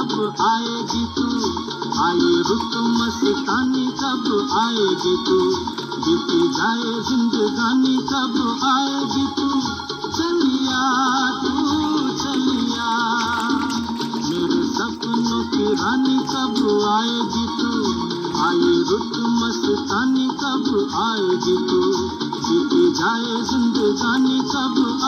कब आएगी तू, आए रुत मस्तानी कब आएगी तू, बीती जाए जिंदगानी कब आएगी तू, चलिया तू चलिया, मेरे सपनों की रानी कब आएगी तू, आए रुत मस्तानी कब आएगी तू, बीती जाए जिंदगानी कब